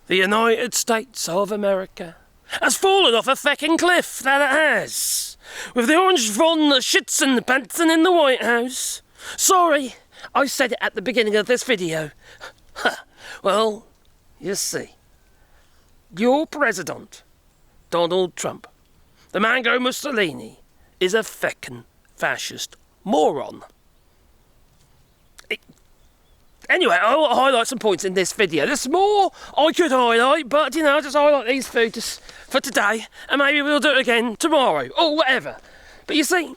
The United States of America has fallen off a feckin' cliff, that it has. With the orange von the shits and the pants in the White House. Sorry, I said it at the beginning of this video. Well, you see, your president, Donald Trump, the Mango Mussolini, is a feckin' fascist moron. Anyway, I'll highlight some points in this video. There's more I could highlight, but, you know, I'll just highlight these few just for today, and maybe we'll do it again tomorrow, or whatever. But you see,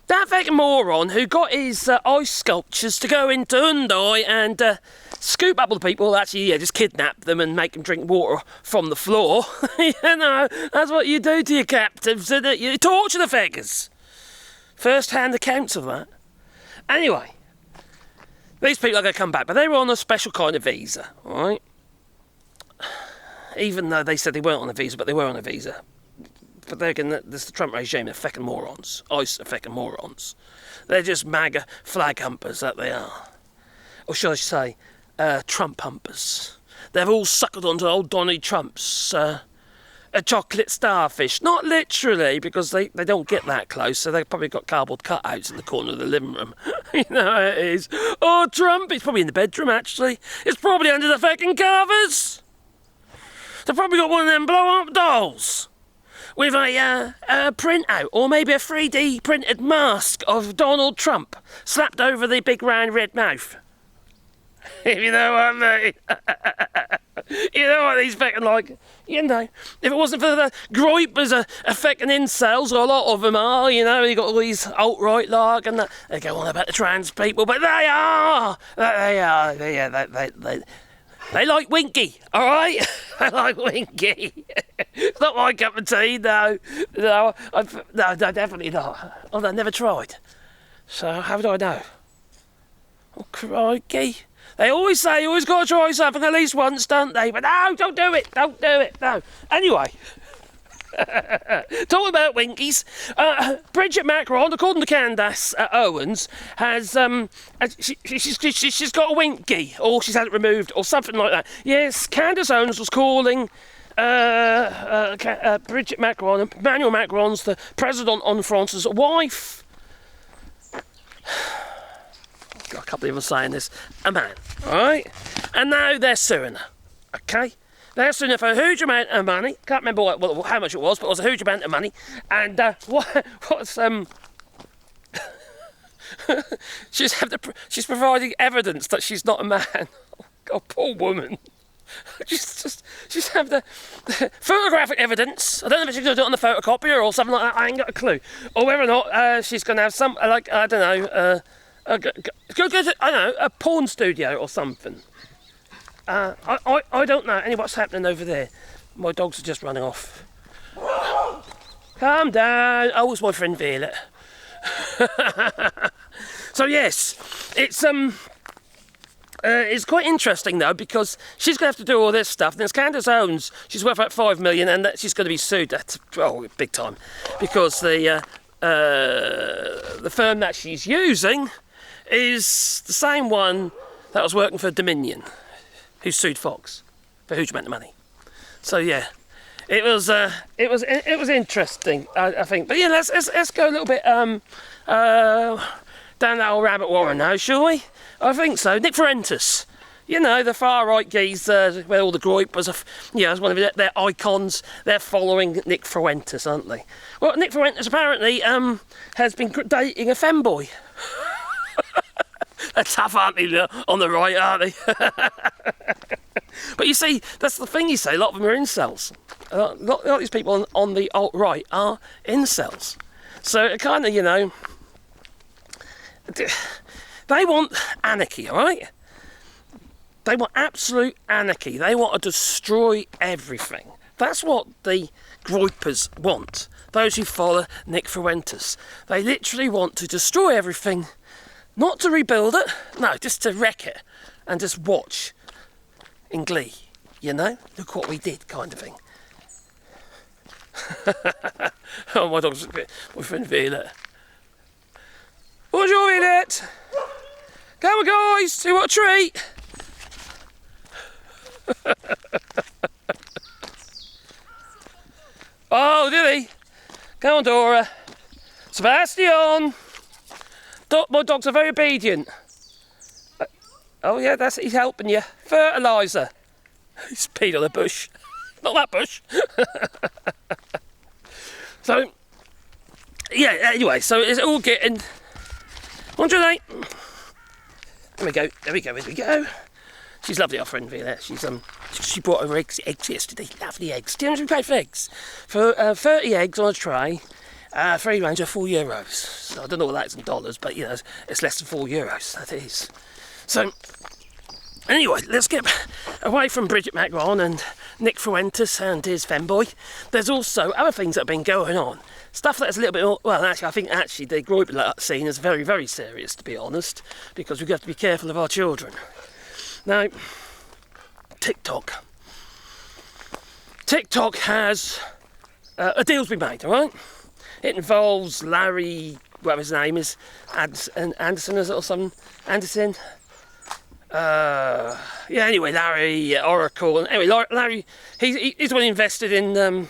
that feckin' moron who got his ice sculptures to go into Hyundai and scoop up all the people, actually, just kidnap them and make them drink water from the floor. You know, that's what you do to your captives, isn't it? You torture the feggers. First-hand accounts of that. Anyway, these people are going to come back, but they were on a special kind of visa, all right? Even though they said they weren't on a visa, but they were on a visa. But they're again, this is the Trump regime, they're feckin' morons. ICE are feckin' morons. They're just MAGA flag humpers, that they are. Or should I say, Trump humpers. They've all suckled onto old Donald Trump's a chocolate starfish. Not literally, because they don't get that close, so they've probably got cardboard cutouts in the corner of the living room. You know how it is. Oh, Trump, he's probably in the bedroom, actually. It's probably under the feckin' covers. They've probably got one of them blow-up dolls with a printout, or maybe a 3D printed mask of Donald Trump slapped over the big round red mouth. If you know what I mean. You know what these feckin' like. You know, if it wasn't for the groypers are feckin' incels, or a lot of them are, you know, you got all these alt-right lark and that, they go on about the trans people, but they like Winky, all right? I like Winky. It's not my cup of tea, no. No, definitely not. Although I never tried. So how do I know? Oh, crikey. They always say you always got to try something at least once, don't they? But no, don't do it, no. Anyway, talking about Winkies, Bridget Macron, according to Candace Owens, has she's got a Winky, or she's had it removed, or something like that. Yes, Candace Owens was calling Bridget Macron, Emmanuel Macron's the president en France's wife. I can't believe I'm saying this, a man, alright? And now they're suing her, okay? They're suing her for a huge amount of money. Can't remember how much it was, but it was a huge amount of money. And she's providing evidence that she's not a man. Oh, God, poor woman. She's have the photographic evidence. I don't know if she's going to do it on the photocopier or something like that. I ain't got a clue. Or whether or not she's going to have some, I don't know, go to, I don't know, a porn studio or something. I don't know. Anyway, what's happening over there? My dogs are just running off. Calm down. Oh, it's my friend Violet. So yes, it's quite interesting though, because she's going to have to do all this stuff. There's Candace Owens. She's worth about $5 million, and she's going to be sued. That's big time, because the firm that she's using is the same one that was working for Dominion, who sued Fox for a huge amount of money. So yeah, it was interesting, I think. But yeah, let's go a little bit down that old rabbit warren now, shall we? I think so. Nick Fuentes, you know, the far right geezer where all the groypers are, as one of their icons. They're following Nick Fuentes, aren't they? Well, Nick Fuentes apparently has been dating a femboy. They're tough, aren't they, on the right, aren't they? But you see, that's the thing you say, a lot of them are incels. A lot of these people on the alt-right are incels. So it kind of, they want anarchy, all right? They want absolute anarchy. They want to destroy everything. That's what the groypers want. Those who follow Nick Fuentes. They literally want to destroy everything. Not to rebuild it, no, just to wreck it and just watch in glee, Look what we did, kind of thing. Oh, my dog's my friend Violet. Bonjour, Violet. Come on, guys, see what a treat. Come on, Dora. Sebastian! My dogs are very obedient. Oh yeah, he's helping you. Fertiliser. He's peed on a bush. Not that bush. So, yeah, anyway, so it's all getting... 108. There we go. She's lovely, our friend Violette. She brought over eggs yesterday. Lovely eggs. 200 quid for eggs. For 30 eggs on a tray, free range of €4. So I don't know what that's in dollars, but you know, it's less than €4. That is. So, anyway, let's get away from Bridget Macron and Nick Fuentes and his femboy. There's also other things that have been going on. Stuff that's a little bit more, well, actually, I think the group scene is very, very serious, to be honest, because we've got to be careful of our children. Now, TikTok has, a deal's been made, all right? It involves Larry, whatever his name is, Anderson, is it, or something? Anderson? Yeah, anyway, Larry, Oracle, and anyway, Larry, he's the one who invested in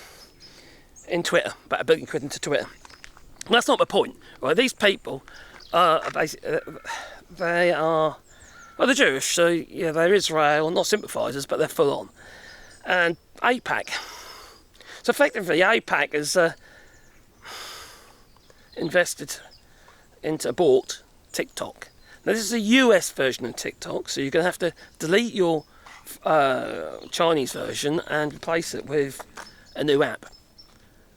Twitter, about £1 billion into Twitter. Well, that's not the point, right? These people are basically, they are, well, they're Jewish, so yeah, they're Israel, not sympathisers, but they're full on. And AIPAC. So effectively, AIPAC has bought TikTok. Now, this is a US version of TikTok, so you're going to have to delete your Chinese version and replace it with a new app.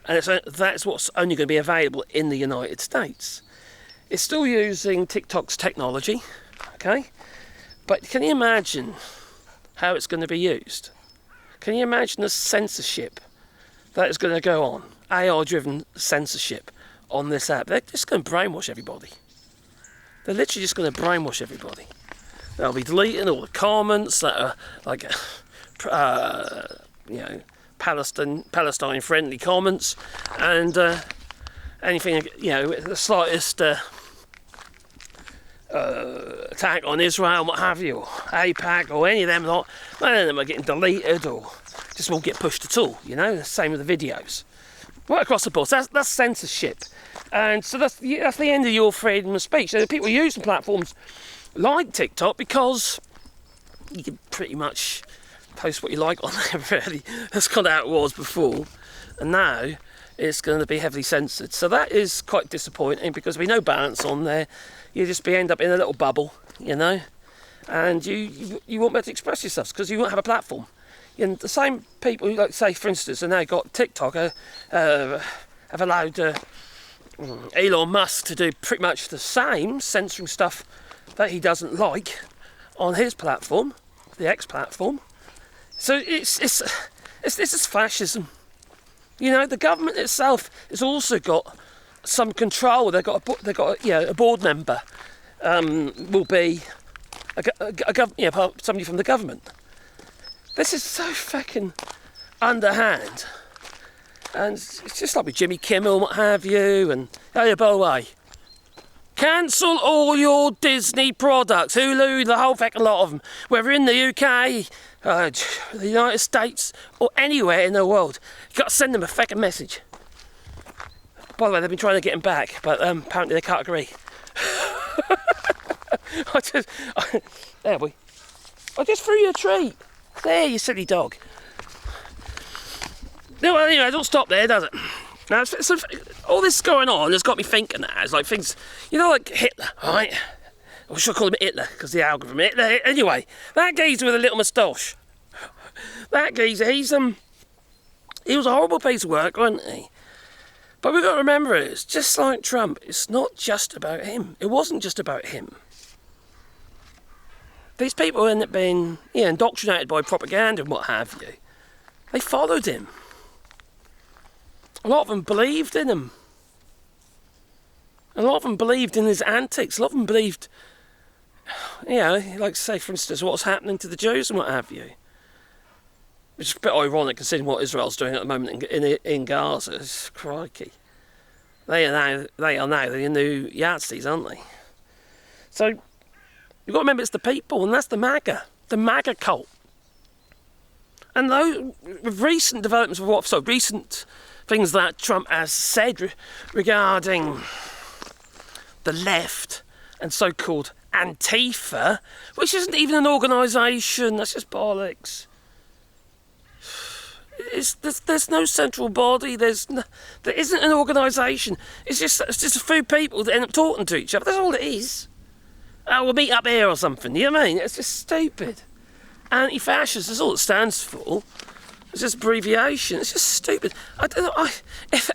And that's what's only going to be available in the United States. It's still using TikTok's technology, okay? But can you imagine how it's going to be used? Can you imagine the censorship that is going to go on? AI-driven censorship on this app. They're just going to brainwash everybody. They're literally just going to brainwash everybody. They'll be deleting all the comments that are like, you know, Palestine-friendly comments, and anything, you know, the slightest attack on Israel, what have you, or AIPAC, or any of them lot, none of them are getting deleted or just won't get pushed at all. You know, the same with the videos, right across the board. So that's censorship, and so that's the end of your freedom of speech. So people use the platforms like TikTok because you can pretty much post what you like on there, really. That's kind of how it was before, and now it's going to be heavily censored. So that is quite disappointing, because there'll be no balance on there. You just end up in a little bubble, you know, and you won't be able to express yourselves because you won't have a platform. And the same people who, like, say, for instance, have now got TikTok, have allowed Elon Musk to do pretty much the same, censoring stuff that he doesn't like on his platform, the X platform. So this is fascism. You know, the government itself has also got some control. They've got a board member will be somebody from the government. This is so fucking underhand, and it's just like with Jimmy Kimmel and what have you. And hey, by the way, cancel all your Disney products, Hulu, the whole fucking lot of them, whether in the UK, the United States, or anywhere in the world. You've got to send them a fucking message. By the way, they've been trying to get him back, but apparently they can't agree. I just threw you a treat. There, you silly dog. No, well, anyway, it don't stop there, does it? Now, so all this going on has got me thinking that it's like things, you know, like Hitler, right? Or should I call him Hitler, because the algorithm. Hitler. Anyway, that geezer with a little moustache. That geezer, he was a horrible piece of work, wasn't he? But we've got to remember, it's just like Trump. It's not just about him. It wasn't just about him. These people end up being, indoctrinated by propaganda and what have you. They followed him. A lot of them believed in him. A lot of them believed in his antics. A lot of them believed, like, say, for instance, what's happening to the Jews and what have you. Which is a bit ironic considering what Israel's doing at the moment in Gaza. It's crikey. They are now the new Yahtzees, aren't they? So you've got to remember, it's the people, and that's the MAGA cult. And those recent developments recent things that Trump has said regarding the left and so-called Antifa, which isn't even an organisation. That's just bollocks. There's no central body. There isn't an organisation. It's just a few people that end up talking to each other. That's all it is. Oh, we'll meet up here or something. You know what I mean? It's just stupid. Anti-fascist is all it stands for. It's just abbreviation. It's just stupid. I don't know. If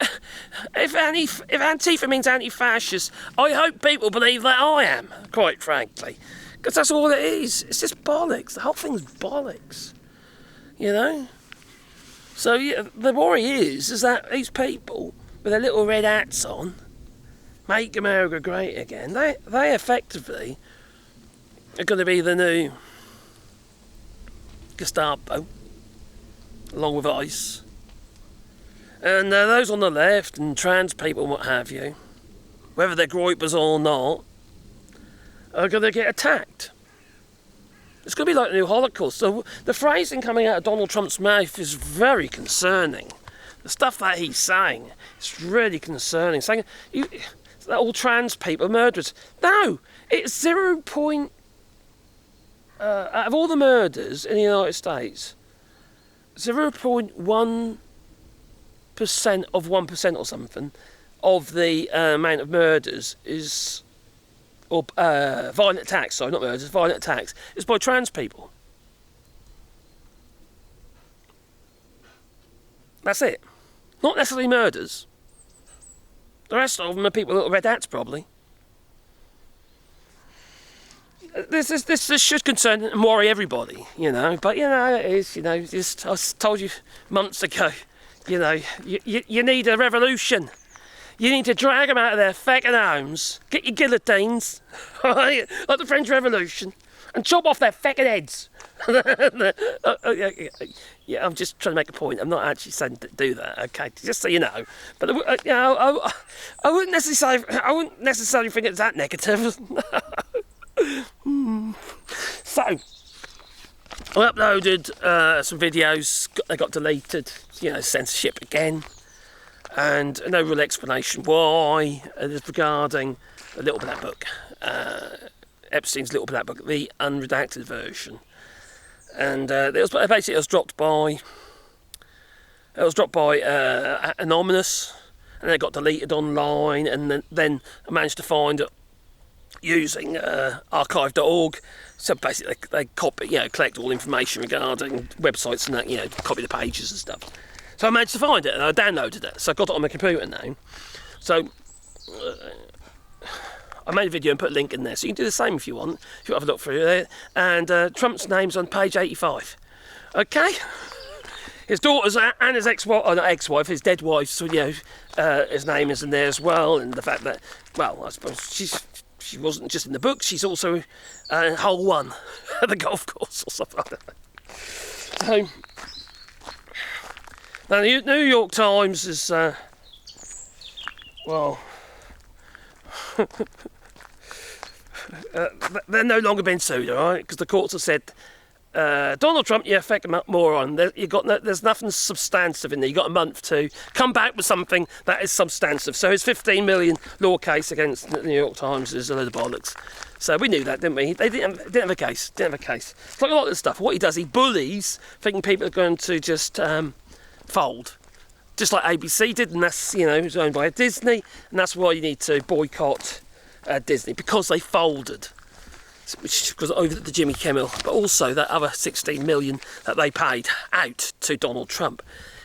Antifa means anti-fascist, I hope people believe that I am. Quite frankly, because that's all it is. It's just bollocks. The whole thing's bollocks. You know. So yeah, the worry is that these people with their little red hats on, make America great again. They effectively are going to be the new Gestapo, along with ICE. And those on the left and trans people and what have you, whether they're groypers or not, are going to get attacked. It's going to be like the new Holocaust. So the phrasing coming out of Donald Trump's mouth is very concerning. The stuff that he's saying is really concerning. Saying that all trans people are murderers. No, it's 0. Out of all the murders in the United States, 0.1% of 1% or something of the amount of murders is, or violent attacks, sorry, not murders, violent attacks, is by trans people. That's it. Not necessarily murders. The rest of them are people with little red hats, probably. This should concern and worry everybody, you know. But, you know, it is, you know, just, I told you months ago, you know, you need a revolution. You need to drag them out of their fucking homes, get your guillotines, right, like the French Revolution, and chop off their fucking heads. Yeah, I'm just trying to make a point. I'm not actually saying to do that, okay? Just so you know. But you know, I wouldn't necessarily think it's that negative. So, I uploaded some videos. They got deleted. You know, censorship again. And no real explanation why. It's regarding the Little Black Book, Epstein's Little Black Book, the unredacted version, and it was dropped by Anonymous, and then it got deleted online, and then I managed to find it using archive.org. So basically, they copy, you know, collect all information regarding websites and that, you know, copy the pages and stuff. So I managed to find it and I downloaded it. So I got it on my computer now. So I made a video and put a link in there. So you can do the same if you want. If you want to have a look through it. And Trump's name's on page 85. Okay? His daughter's and his ex-wife, not ex-wife, his dead wife, so, you know, his name is in there as well. And the fact that, well, I suppose she wasn't just in the book, she's also hole one at the golf course or something like that. So, now, the New York Times is, well, they're no longer being sued, all right? Because the courts have said, Donald Trump, you're a fucking moron. There's nothing substantive in there. You've got a month to come back with something that is substantive. So his 15 million law case against the New York Times is a load of bollocks. So we knew that, didn't we? They didn't have a case. It's like a lot of this stuff. What he does, he bullies, thinking people are going to just fold, just like ABC did, and that's, you know, it was owned by Disney, and that's why you need to boycott Disney, because they folded, which was over the Jimmy Kimmel, but also that other 16 million that they paid out to Donald Trump.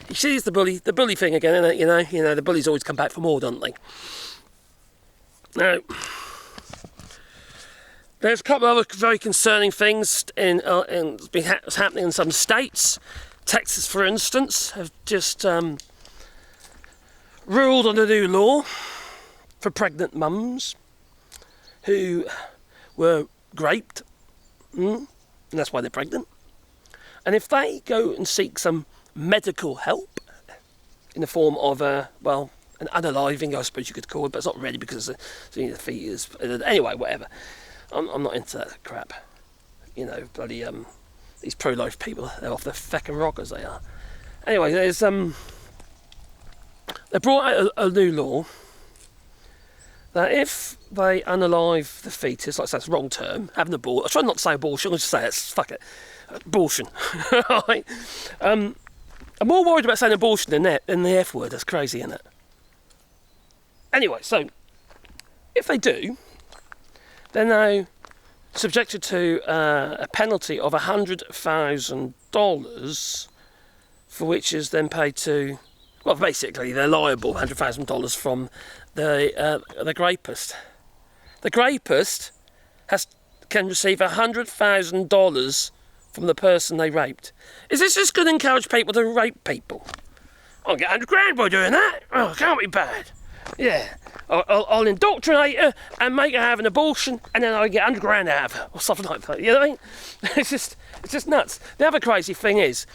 You see, it's the bully thing again, isn't it? You know, the bullies always come back for more, don't they? Now, there's a couple of other very concerning things that's happening in some states. Texas, for instance, have just ruled on a new law for pregnant mums who were raped, and that's why they're pregnant. And if they go and seek some medical help in the form of an unaliving, I suppose you could call it, but it's not really because the fetus. Anyway, whatever. I'm not into that crap. You know, bloody these pro-life people, they're off their feckin' rockers, they are. Anyway, there's They brought out a new law that if they unalive the fetus, like I say, it's the wrong term, have an abortion. I try not to say abortion, I'll just say it's fuck it, abortion. Right? I'm more worried about saying abortion than the F word. That's crazy, isn't it? Anyway, so if they do, they're now subjected to a penalty of $100,000, for which is then paid to, well, basically they're liable $100,000 from the rapist. The rapist can receive $100,000 from the person they raped. Is this just going to encourage people to rape people? I'll get $100,000 by doing that. Oh, can't be bad. Yeah, I'll indoctrinate her and make her have an abortion, and then I'll get $100,000 out of her, or something like that. You know what I mean? It's just nuts. The other crazy thing is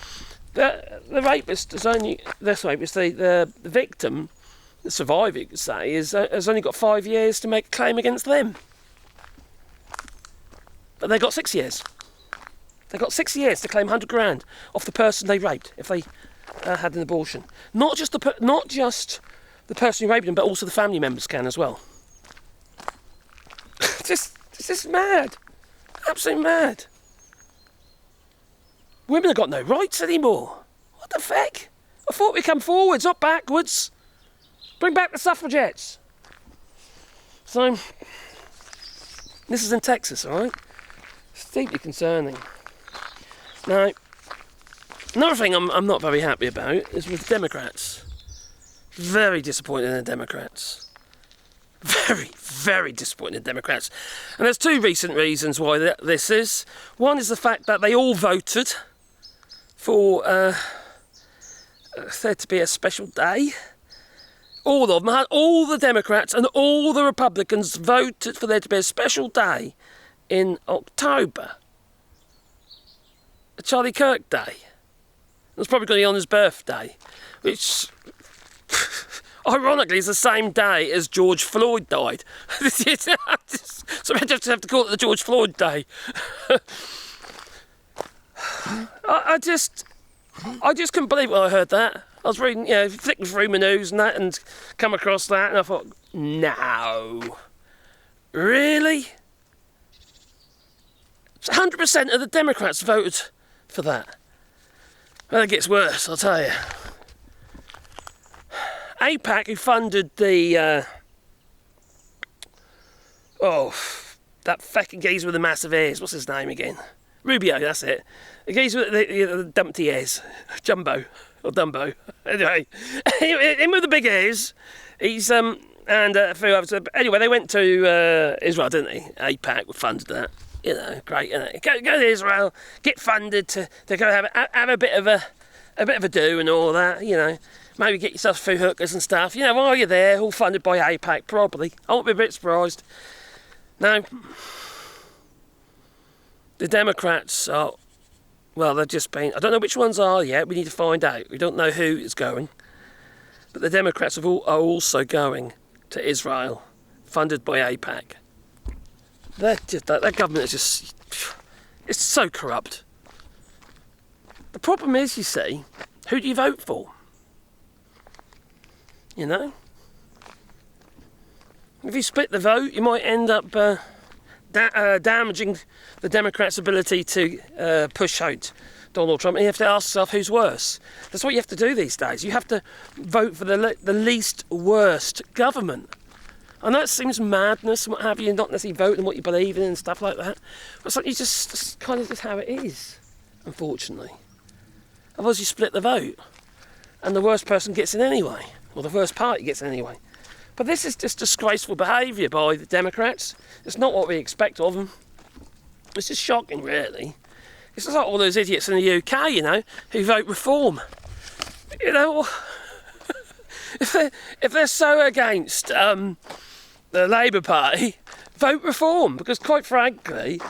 the rapist is only the victim, the survivor, you could say, has only got 5 years to make a claim against them, but they got 6 years. They got 6 years to claim $100,000 off the person they raped if they had an abortion. Not just the person who raped them, but also the family members can as well. It's just mad. Absolutely mad. Women have got no rights anymore. What the fuck? I thought we'd come forwards, not backwards. Bring back the suffragettes. So, this is in Texas, alright? It's deeply concerning. Now, another thing I'm not very happy about is with the Democrats. Very disappointed in the Democrats. Very, very disappointed in the Democrats. And there's two recent reasons why this is. One is the fact that they all voted for there to be a special day. All of them, all the Democrats and all the Republicans voted for there to be a special day in October. A Charlie Kirk Day. It was probably going to be on his birthday, which ironically is the same day as George Floyd died. So I just have to call it the George Floyd Day. I just couldn't believe when I heard that. I was reading, flicking through my news and that, and come across that, and I thought, no, really? 100% of the Democrats voted for that. Well, it gets worse, I'll tell you. AIPAC, who funded the that fucking geezer with the massive ears. What's his name again? Rubio, that's it. The geezer with the dumpty ears. Jumbo. Or Dumbo. Anyway, him with the big ears. He's, and a few others. Anyway, they went to Israel, didn't they? AIPAC funded that. You know, great, isn't it? Go to Israel, get funded to go have a bit of a do and all that, you know. Maybe get yourself through hookers and stuff. You know, while you're there, all funded by AIPAC, probably. I won't be a bit surprised. Now, the Democrats are, well, they've just been, I don't know which ones are yet, we need to find out. We don't know who is going. But the Democrats are also going to Israel, funded by AIPAC. That government is just, it's so corrupt. The problem is, you see, who do you vote for? You know? If you split the vote, you might end up damaging the Democrats' ability to push out Donald Trump. And you have to ask yourself, who's worse? That's what you have to do these days. You have to vote for the least worst government. I know it seems madness and what have you, not necessarily voting on what you believe in and stuff like that. But it's like just kind of just how it is, unfortunately. Otherwise you split the vote and the worst person gets in anyway. Or the worst party gets in anyway. But this is just disgraceful behaviour by the Democrats. It's not what we expect of them. It's just shocking, really. It's just like all those idiots in the UK, you know, who vote Reform. You know, if they're so against the Labour Party, vote Reform. Because quite frankly,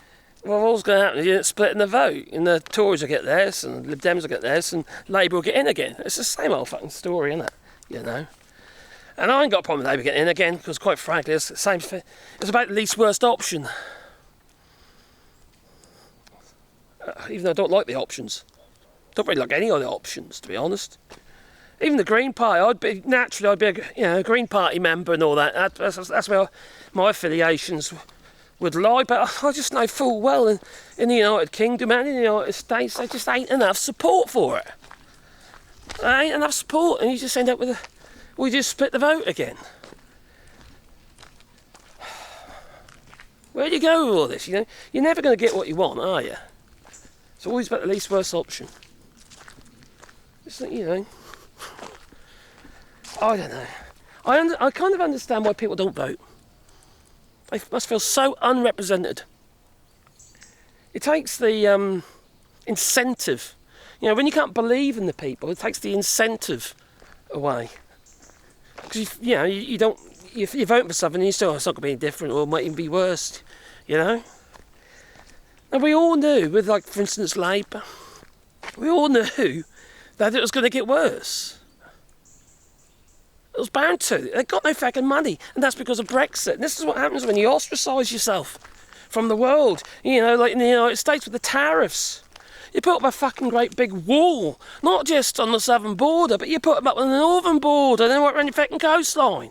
well, what's going to happen is you're splitting the vote. And the Tories will get theirs, and the Lib Dems will get theirs, and Labour will get in again. It's the same old fucking story, isn't it? You know. And I ain't got a problem with Labour getting in again, because quite frankly, it's the same thing. It's about the least worst option. Even though I don't like the options. Don't really like any of the options, to be honest. Even the Green Party, I'd be a Green Party member and all that. That's where my affiliations would lie. But I just know full well in the United Kingdom and in the United States, there just ain't enough support for it. There ain't enough support, and you just end up with we just split the vote again. Where do you go with all this? You know, you're never going to get what you want, are you? It's always about the least worst option. It's like, you know, I don't know. I kind of understand why people don't vote. They must feel so unrepresented. It takes the incentive. You know, when you can't believe in the people, it takes the incentive away. Because you don't. If you're voting for something, you still, it's not going to be any different, or it might even be worse. You know. And we all knew, with like, for instance, Labour, we all knew that it was going to get worse. It was bound to. They got no fucking money, and that's because of Brexit. And this is what happens when you ostracise yourself from the world. You know, like in the United States with the tariffs. You put up a fucking great big wall, not just on the southern border, but you put them up on the northern border, then right around your fucking coastline.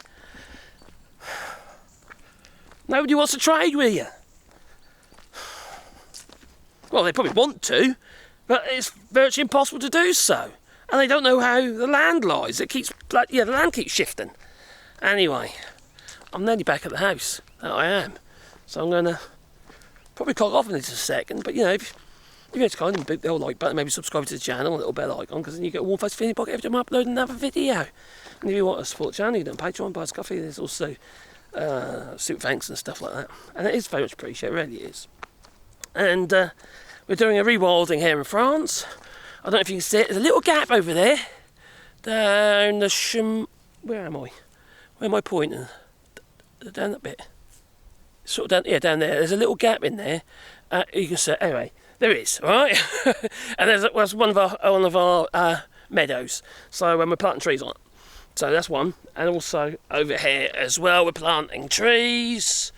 Nobody wants to trade with you. Well, they probably want to, but it's virtually impossible to do so. And they don't know how the land lies. The land keeps shifting. Anyway, I'm nearly back at the house. I am. So I'm going to probably clock off in just a second. But, you know, if you go to kind of the old like button, maybe subscribe to the channel, a little bell icon, because then you get a warm face feeling pocket every time I upload another video. And if you want to support the channel, you can Patreon, buy us coffee. There's also soup thanks and stuff like that. And it is very much appreciated, it really is. And we're doing a rewilding here in France. I don't know if you can see it. There's a little gap over there. Down the where am I? Where am I pointing? Down that bit. Sort of down, yeah, down there. There's a little gap in there. You can see. Anyway, there is. All right. And there's one of our meadows. So when we're planting trees on it. So that's one. And also over here as well, we're planting trees.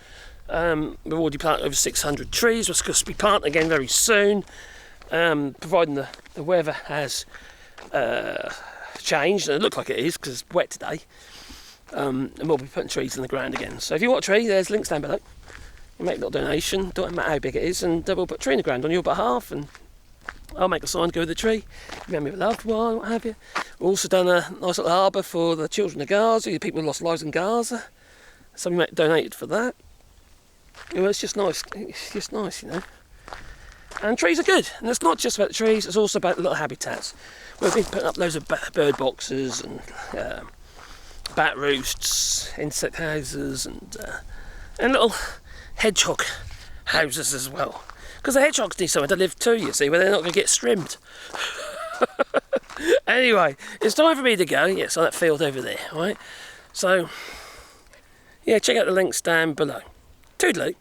We've already planted over 600 trees. We're supposed to be planting again very soon. Providing the weather has changed, and it looks like it is because it's wet today, and we'll be putting trees in the ground again. So if you want a tree, there's links down below. You make a little donation, don't matter how big it is, and we'll put a tree in the ground on your behalf, and I'll make a sign to go with the tree, remember your loved one, what have you. We've also done a nice little harbour for the children of Gaza, the people who lost lives in Gaza. Somebody donated for that. You know, it's just nice, you know. And trees are good, and it's not just about the trees, it's also about the little habitats. We've been putting up loads of bird boxes and bat roosts, insect houses, and little hedgehog houses as well. Because the hedgehogs need somewhere to live too, you see, where they're not going to get strimmed. Anyway, it's time for me to go. Yes, on that field over there, right? So, yeah, check out the links down below. Toodaloo.